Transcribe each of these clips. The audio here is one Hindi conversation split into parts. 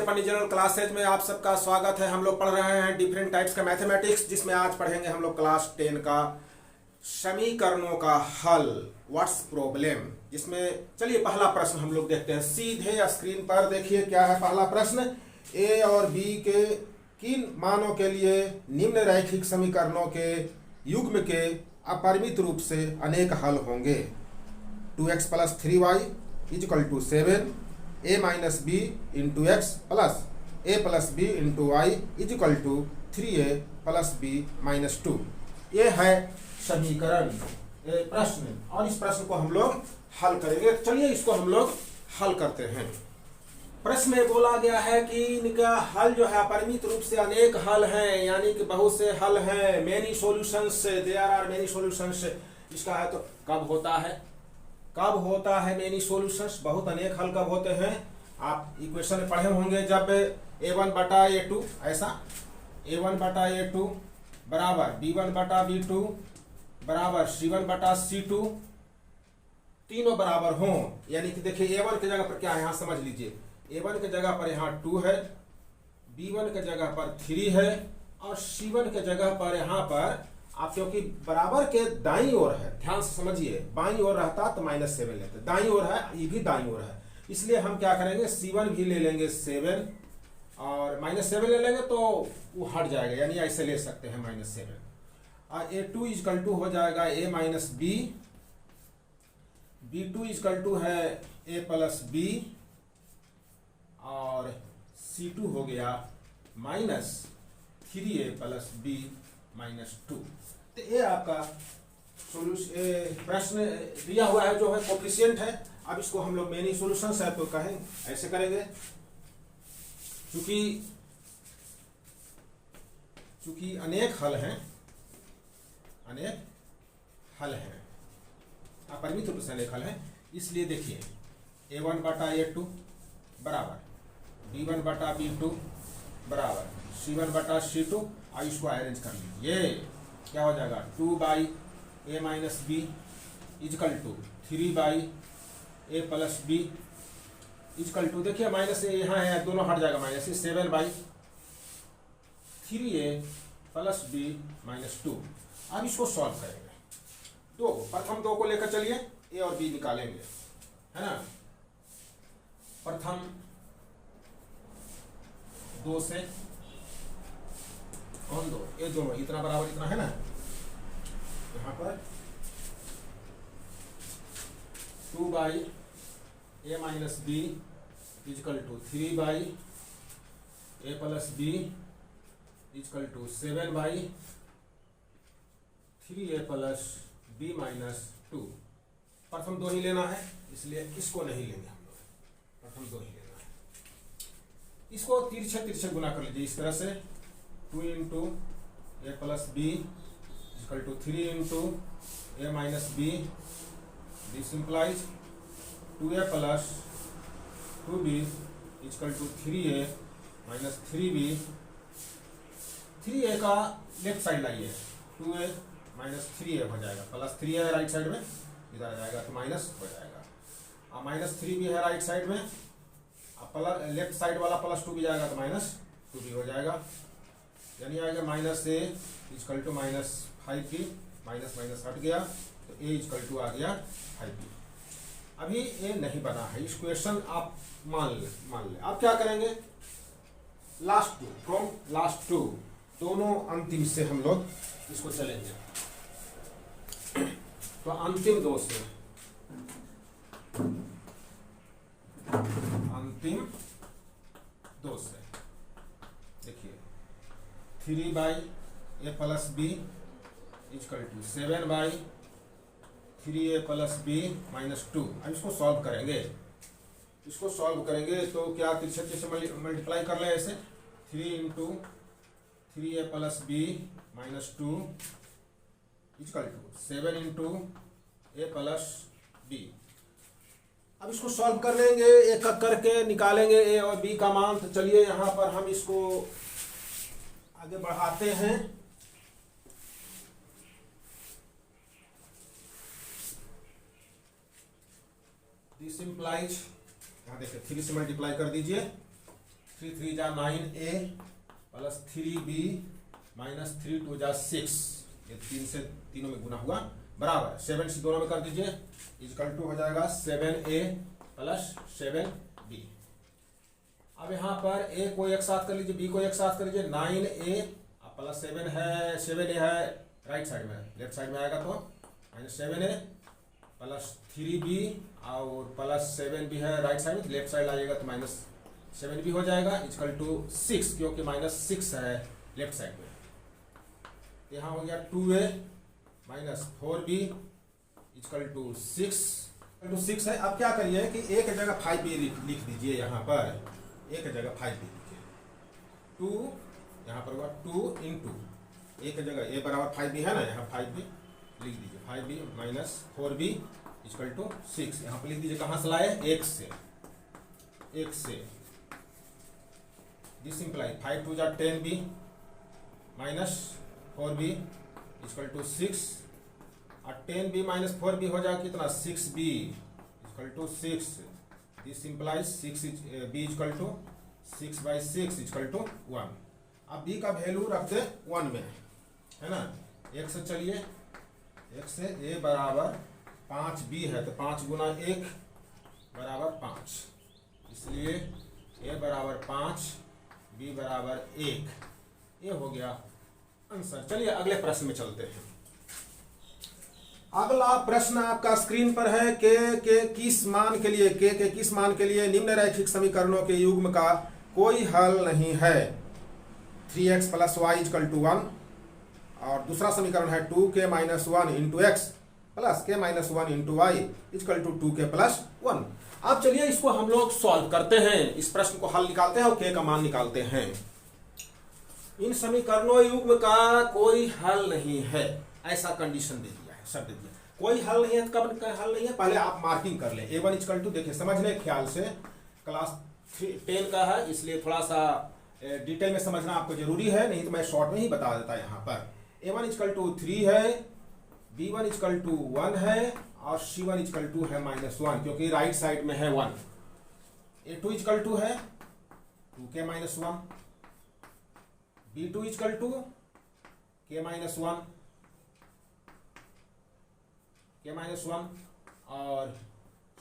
पंडित जनरल क्लासेज में आप सबका स्वागत है। हम लोग पढ़ रहे हैं डिफरेंट टाइप्स का मैथमेटिक्स, जिसमें आज पढ़ेंगे हम लोग क्लास 10 का समीकरणों का हल, व्हाट्स प्रॉब्लम। जिसमें चलिए पहला प्रश्न हम लोग देखते हैं सीधे स्क्रीन पर। देखिए क्या है पहला प्रश्न। ए और बी के किन मानों के लिए निम्न रैखिक समीकरणों के युग्म के अपरिमित रूप से अनेक हल होंगे। 2x + 3y = 7, a - b × x plus a + b × y = 3a + b - 2। ये है समीकरण प्रश्न, और इस प्रश्न को हम लोग हल करेंगे। चलिए इसको हम लोग हल करते हैं। प्रश्न में बोला गया है कि इनका हल जो है अपरिमित रूप से अनेक हल हैं, यानी कि बहुत से हल हैं। Many solutions, there are many solutions. इसका है तो कब होता है मेनी सॉल्यूशंस, बहुत अनेक हल कब होते हैं। आप इक्वेशन में पढ़े होंगे जब a1/a2 ऐसा, a1/a2 बराबर b1/b2 बराबर c1/c2 तीनों बराबर हों। यानी कि देखिए a1 की जगह पर क्या है, यहाँ समझ लीजिए। a1 की जगह पर यहाँ 2 है, b1 की जगह पर 3 है, और c1 की जगह पर यहाँ पर आप, क्योंकि बराबर के दाईं ओर है, ध्यान से समझिए। बाईं ओर रहता तो -7 लेते, दाईं ओर है, ये भी दाईं ओर है, इसलिए हम क्या करेंगे c1 भी ले लेंगे 7 और -7 ले लेंगे तो वो हट जाएगा, यानी ऐसे ले सकते हैं -7। और a2 = हो जाएगा a - b, b2 = है a + b, और c2 हो गया -3a + b - 2। तो ये आपका सोल्यूशन प्रश्न दिया हुआ है, जो है कोफिशिएंट है। अब इसको हम लोग मेनी सॉल्यूशंस है तो कहें ऐसे करेंगे। चूंकि अनेक हल हैं, अपरिमित रूप से अनेक हल हैं, इसलिए देखिए a1/a2 बराबर b1/b2 बराबर c1/c2। और इसको अरेंज कर लीजिए। ये क्या हो जाएगा 2/a - b = 3/a + b = देखिए -a यहाँ है, दोनों हट जाएगा -a, 7/3a + b - 2। अब इसको सॉल्व करेंगे। प्रथम दो को लेकर चलिए, a और b निकालेंगे, है ना। प्रथम 2 से कौन दो, ये दोनों इतना बराबर इतना है ना, यहाँ पर 2/a - b = 3/a + b = 7/3a + b - 2। प्रथम दो ही लेना है, इसलिए इसको नहीं लेंगे हम लोग, प्रथम दो ही लेना है। इसको तिरछे गुना कर लीजिए इस तरह से, 2 × a + b = 3 × a - b। This implies 2a + 2b = 3a - 3b। 3a का लेफ्ट साइड लाइए, 2a - 3a हो जाएगा, +3a है राइट साइड में, इधर आ जाएगा तो माइनस हो जाएगा। और -3b है राइट साइड में, अब लेफ्ट साइड वाला +2 भी जाएगा तो -2b हो जाएगा, यानी आएगा -a = -5b, माइनस हट गया तो a = आ गया 5b। अभी ये नहीं बना है, इस क्वेश्चन आप मान ले। आप क्या करेंगे, फ्रॉम लास्ट टू, दोनों अंतिम से हम लोग इसको चलेंगे। तो अंतिम दो से देखिए 3/a + b = 7/3a + b - 2। अब इसको सॉल्व करेंगे तो क्या तिरछे से मल्टीप्लाई कर ले ऐसे, 3 × 3a + b - 2 = 7 × a + b। अब इसको सॉल्व कर लेंगे, एक एक करके निकालेंगे a और b का मान। तो चलिए यहाँ पर हम इसको आगे बढ़ाते हैं। दिस इम्प्लाइज, यहाँ देखिए 3 से मल्टीप्लाई कर दीजिए, 3 3 जा 9a प्लस 3b माइनस 3 2 जा 6, ये 3 से तीनों में गुना हुआ बराबर 7 से दोनों में कर दीजिए, इक्वल टू हो जाएगा 7a प्लस 7b। अब यहाँ पर a को एक साथ कर लीजिए, b को एक साथ कर लीजिए, 9a प्लस 7 है, 7a है राइट साइड में, लेफ्ट साइड में आएगा तो माइनस 7a प्लस 3b और प्लस 7b है राइट साइड में, लेफ्ट साइड आएगा तो माइनस 7b हो जाएगा, इक्वल टू 6, क्योंकि माइनस 6 है लेफ्ट साइड में। यहाँ हो गया 2a minus 4b equal to 6 है। अब क्या करिए कि एक जगह 5b लिख दीजिए, यहाँ पर एक जगह 5b लिखिए, 2 यहाँ पर हुआ 2 इंटू एक जगह a बराबर 5b है ना, यहाँ 5b लिख दीजिए, 5b minus 4b equal to 6, यहाँ पर लिख दीजिए, कहाँ से लाए, एक से दिस इंप्लाई 5 2 जा 10b minus 4b equal to 6 और 10b माइनस 4b हो जाएगा कितना, 6b equal to 6, this implies 6b equal to 6/6 equal to 1। अब b का वैल्यू रख दे 1 में, है ना, एक से चलिए, एक से a बराबर 5b है तो 5 गुना 1 बराबर 5, इसलिए a बराबर 5 b बराबर 1, ये हो गया आंसर। चलिए अगले प्रश्न में चलते हैं। अगला प्रश्न आपका स्क्रीन पर है, के किस मान के लिए निम्न रैखिक समीकरणों के युग्म का कोई हल नहीं है। 3x plus Y equal to 1 और दूसरा समीकरण है 2k minus 1 into x plus k minus 1 into y equal to 2k plus 1। अब चलिए इसको हम लोग सॉल्व करते हैं, इस प्रश्न को हल निकालते हैं और k का मान निकालते हैं। इन समीकरणों युग्म का कोई हल नहीं है, ऐसा कंडीशन दे दिया है, शब्द दिया, कोई हल नहीं है। कब का हल नहीं है, पहले आप मार्किंग कर लें। a1 इक्वल टू, देखिए समझने के ख्याल से क्लास 10 का है, इसलिए थोड़ा सा डिटेल में समझना आपको जरूरी है, नहीं तो मैं शॉर्ट में ही बता देता यहाँ पर। a1 इक्वल टू 3 है, b1 इक्वल टू 1 है और c1 इक्वल टू है -1, क्योंकि राइट साइड में है 1। a2 इक्वल टू है 2k minus 1, b2 equal to k minus 1 और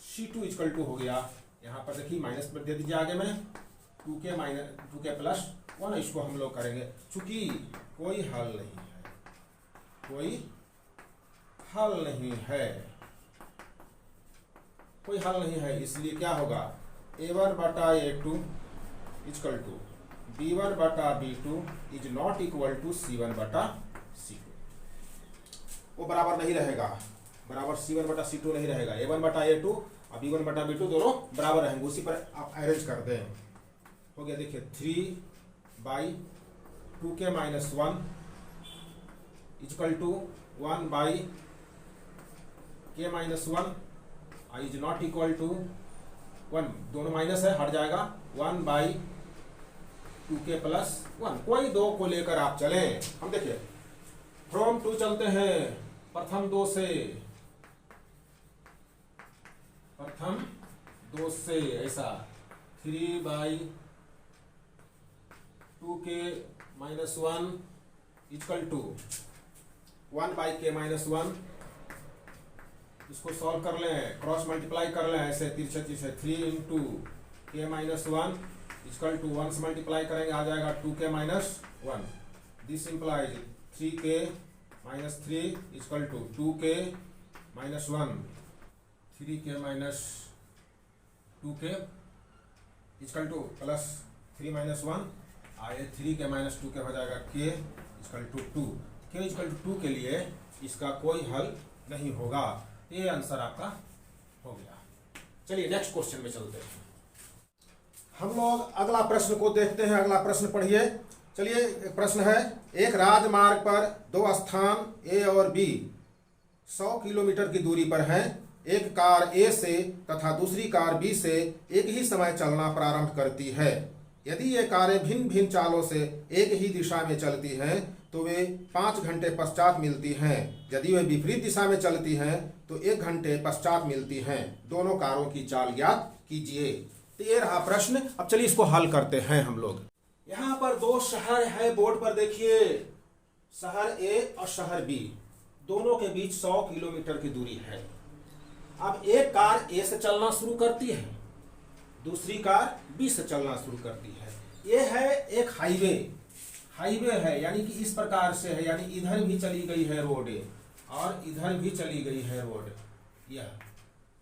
c2 इक्वल टू हो गया, यहाँ पर देखिए माइनस पर दे दीजिए आगे में 2k प्लस 1, इसको हम लोग करेंगे। चूंकि कोई हल नहीं है, इसलिए क्या होगा, a1 बटा a2 इक्वल टू b1 बटा b2 is not equal to c1 बटा c2, वो बराबर नहीं रहेगा, बराबर c1 बटा c2 नहीं रहेगा। a1 बटा a2 और b1 बटा b2 दोनों बराबर रहेंगे, उसी पर आप अरेंज कर दें। हो गया, देखिए 3/2k minus 1 equal to 1/k minus 1 is not equal to 1, दोनों माइनस है, हट जाएगा, 1/2k प्लस 1। कोई दो को लेकर आप चलें, हम देखिए फ्रॉम 2 चलते हैं, प्रथम दो से ऐसा 3/2k minus 1 equal to 1/k minus 1, इसको सॉल्व कर लें, क्रॉस मल्टीप्लाई कर लें, ऐसे तिरछे 3 into k minus 1 equal to 1 से मल्टीप्लाई करेंगे, आ जाएगा 2k minus 1, this implies 3k minus 3 equal to 2k minus 1, 3k minus 2k equal to plus 3 minus 1, आए 3k माइनस 2k हो जाएगा k equal to 2, k equal to 2 के लिए इसका कोई हल नहीं होगा, ये आंसर आपका हो गया। चलिए नेक्स्ट क्वेश्चन में चलते हैं, हम लोग अगला प्रश्न को देखते हैं। अगला प्रश्न पढ़िए। चलिए एक प्रश्न है, एक राजमार्ग पर दो स्थान A और B 100 किलोमीटर की दूरी पर हैं। एक कार A से तथा दूसरी कार B से एक ही समय चलना प्रारंभ करती है। यदि ये कारें भिन्न भिन्न चालों से एक ही दिशा में चलती हैं तो वे 5 घंटे पश्चात मिलती हैं। यदि वे विपरीत दिशा में चलती हैं तो 1 घंटे पश्चात मिलती हैं। दोनों कारों की चाल ज्ञात कीजिए। तो ये रहा प्रश्न। अब चलिए इसको हल करते हैं हम लोग। यहाँ पर दो शहर है बोर्ड पर, देखिए शहर ए और शहर बी, दोनों के बीच 100 किलोमीटर की दूरी है। अब एक कार ए से चलना शुरू करती है, दूसरी कार बी से चलना शुरू करती है। ये है एक हाईवे है, यानी कि इस प्रकार से है, यानी इधर भी चली गई है रोड और इधर भी चली गई है रोड, यह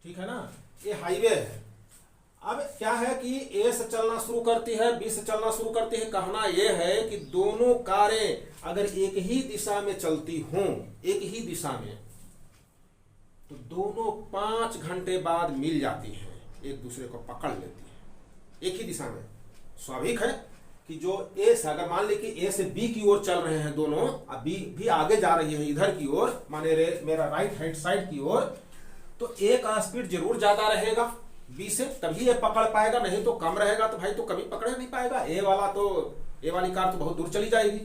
ठीक है ना, ये हाईवे है। अब क्या है कि ए से चलना शुरू करती है, बी से चलना शुरू करती है। कहना यह है कि दोनों कारें अगर एक ही दिशा में चलती हों, एक ही दिशा में, तो दोनों 5 घंटे बाद मिल जाती हैं, एक दूसरे को पकड़ लेती है एक ही दिशा में। स्वाभाविक है कि जो ए से, अगर मान ली कि ए से बी की ओर चल रहे हैं दोनों, अब बी भी आगे जा रही है इधर की ओर, माने मेरा राइट हैंड साइड की ओर, तो ए का स्पीड जरूर ज्यादा रहेगा बी से, तभी ये पकड़ पाएगा, नहीं तो कम रहेगा तो भाई तो कभी पकड़ नहीं पाएगा। ए वाली कार तो बहुत दूर चली जाएगी।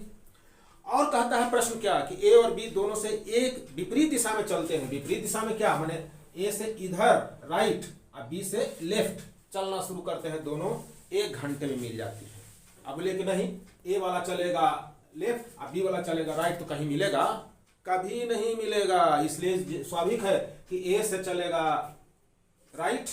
और कहता है प्रश्न क्या कि ए और बी दोनों से एक विपरीत दिशा में चलते हैं। विपरीत दिशा में क्या माने, ए से इधर राइट और बी से लेफ्ट चलना शुरू करते हैं, दोनों 1 घंटे में मिल जाती है। अब लेकिन नहीं, ए वाला चलेगा लेफ्ट और बी वाला चलेगा राइट, तो कहीं मिलेगा? कभी नहीं मिलेगा। इसलिए स्वाभाविक है कि ए से चलेगा राइट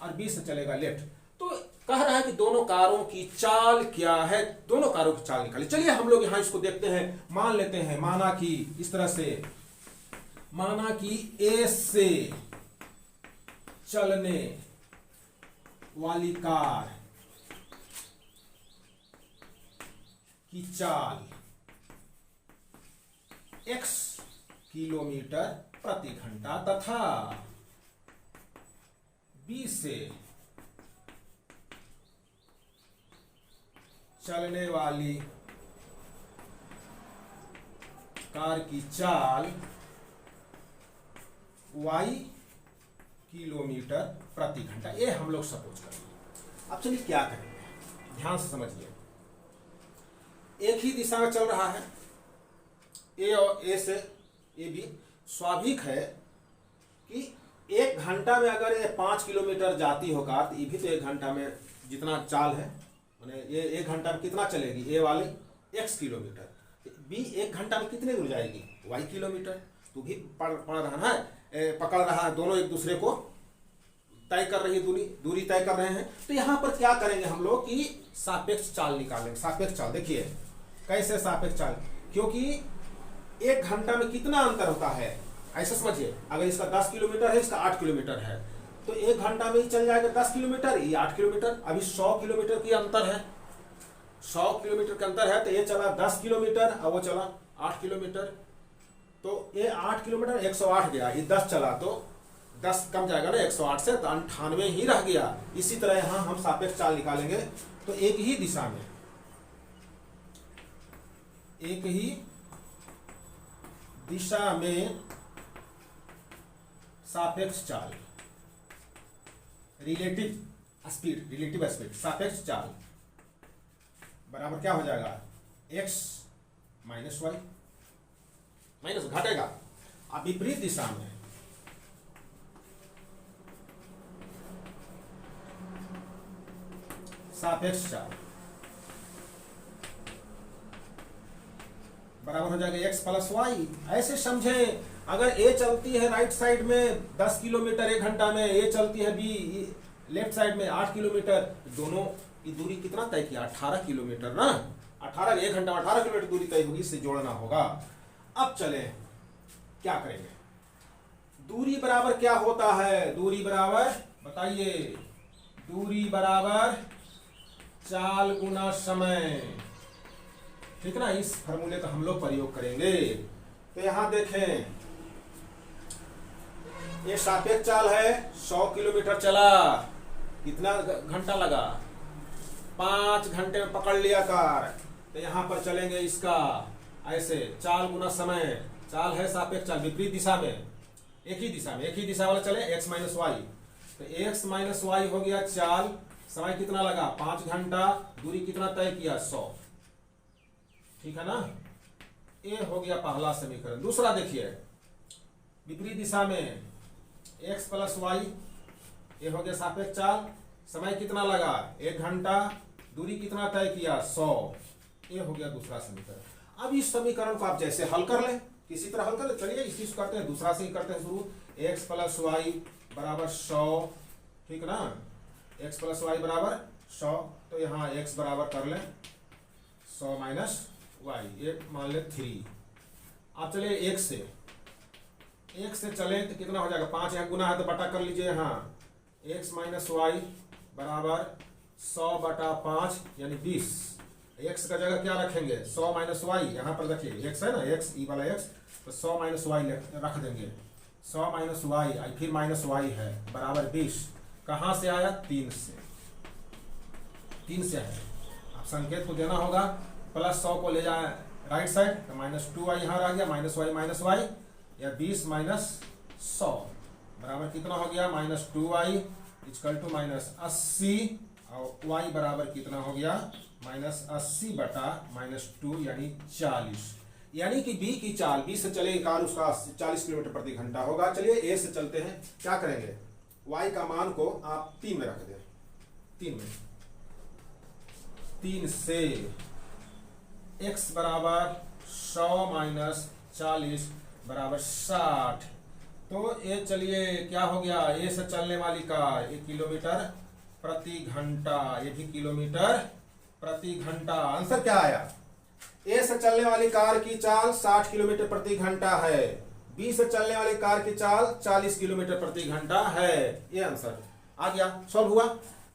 और बी से चलेगा लेफ्ट। तो कह रहा है कि दोनों कारों की चाल क्या है, दोनों कारों की चाल निकाली। चलिए हम लोग यहां इसको देखते हैं, मान लेते हैं, माना कि इस तरह से, माना कि ए से चलने वाली कार की चाल x किलोमीटर प्रति घंटा तथा बी से चलने वाली कार की चाल y किलोमीटर प्रति घंटा, ये हम लोग सपोज करेंगे। अब चलिए क्या करेंगे, ध्यान से समझिए। एक ही दिशा में चल रहा है ए, और ए से ए बी। स्वाभाविक है कि 1 घंटा में अगर ये 5 किलोमीटर जाती हो कार, तो ये भी तो 1 घंटा में जितना चाल है, माने ये 1 घंटा में कितना चलेगी, ए वाली x किलोमीटर, बी 1 घंटा में कितने दूर जाएगी, y किलोमीटर। तो भी पढ़ रहा है, पकड़ रहा है, दोनों एक दूसरे को तय कर रही है, दूरी तय कर रहे हैं। तो यहां पर क्या करेंगे हम लोग कि सापेक्ष चाल निकालेंगे। सापेक्ष चाल देखिए कैसे सापेक्ष चाल, क्योंकि 1 घंटा में कितना अंतर होता है, ऐसा समझिए। अगर इसका 10 किलोमीटर है, इसका 8 किलोमीटर है, तो 1 घंटा में ही चल जाएगा 10 किलोमीटर, ये 8 किलोमीटर। अभी 100 किलोमीटर की अंतर है, 100 किलोमीटर का अंतर है, तो ये चला 10 किलोमीटर और वो चला 8 किलोमीटर। तो ये 8 किलोमीटर 108 गया, ये 10 चला तो 10 कम जाएगा ना 108 से, तो 98 ही रह गया। इसी तरह यहां हम सापेक्ष चाल निकालेंगे। तो एक ही दिशा में, एक ही दिशा में सापेक्ष चाल, रिलेटिव स्पीड, सापेक्ष चाल बराबर क्या हो जाएगा, x माइनस वाई, माइनस घटेगा। अब विपरीत दिशा में सापेक्ष चाल बराबर हो जाएगा x प्लस वाई। ऐसे समझें, अगर ए चलती है राइट साइड में 10 किलोमीटर 1 घंटा में, ए चलती है बी लेफ्ट साइड में 8 किलोमीटर, दोनों की दूरी कितना तय किया, 18 किलोमीटर ना। 18 1 घंटा में 18 किलोमीटर दूरी तय होगी, इससे जोड़ना होगा। अब चले क्या करेंगे, दूरी बराबर क्या होता है, दूरी बराबर बताइए, दूरी बराबर चाल गुना समय, ठीक ना। इस फॉर्मूले का हम लोग प्रयोग करेंगे। तो यहां देखें, ये सापेक्ष चाल है, 100 किलोमीटर चला, कितना घंटा लगा, 5 घंटे में पकड़ लिया कार। तो यहां पर चलेंगे इसका ऐसे, चाल गुना समय, चाल है सापेक्ष चाल, विपरीत दिशा में, एक ही दिशा वाला चले x माइनस वाई। तो x माइनस वाई हो गया चाल, समय कितना लगा 5 घंटा, दूरी कितना तय किया 100, ठीक है ना। ये हो गया पहला समीकरण। दूसरा देखिए, विपरीत दिशा में x प्लस वाई, ये हो गया सापेक्ष चाल, समय कितना लगा 1 घंटा, दूरी कितना तय किया 100। ये हो गया दूसरा समीकरण। अब इस समीकरण को आप जैसे हल कर लें, किसी तरह हल कर लें। चलिए इसी से करते हैं, दूसरा से ही करते हैं शुरू। x प्लस वाई बराबर 100, ठीक ना, x प्लस वाई बराबर 100। तो यहाँ x बराबर कर लें 100 माइनस वाई, ये मान ले 3। आप चलिए एक से चले तो कितना हो जाएगा 5, यहाँ गुना है तो बटा कर लीजिए। यहाँ x माइनस वाई बराबर 100 बटा 5 यानी 20। x का जगह क्या रखेंगे 100 माइनस वाई, यहाँ पर देखिए x है ना, x ई वाला x, तो 100 माइनस वाई रख देंगे। 100 माइनस वाई फिर माइनस वाई है बराबर 20। कहाँ से आया 3 से है। आप संकेत को देना होगा, प्लस 100 को ले जाए राइट साइड तो -2y यहाँ रह गया, माइनस वाई या 20 माइनस 100 बराबर कितना हो गया -2y इक्वल टू -80 और y बराबर कितना हो गया -80 बटा -2 यानी 40। यानी कि b की चाल, b से चले कार उसका 40 किलोमीटर प्रति घंटा होगा। चलिए a से चलते हैं, क्या करेंगे y का मान को आप 3 में रख दें। 3 से x बराबर 100 माइनस 40 बराबर 60। तो ये चलिए क्या हो गया, ए से चलने वाली कार 1 किलोमीटर प्रति घंटा, ये भी किलोमीटर प्रति घंटा। आंसर क्या आया, ए से चलने वाली कार की चाल 60 किलोमीटर प्रति घंटा है, बी से चलने वाली कार की चाल 40 किलोमीटर प्रति घंटा है। ये आंसर आ गया, सॉल्व हुआ।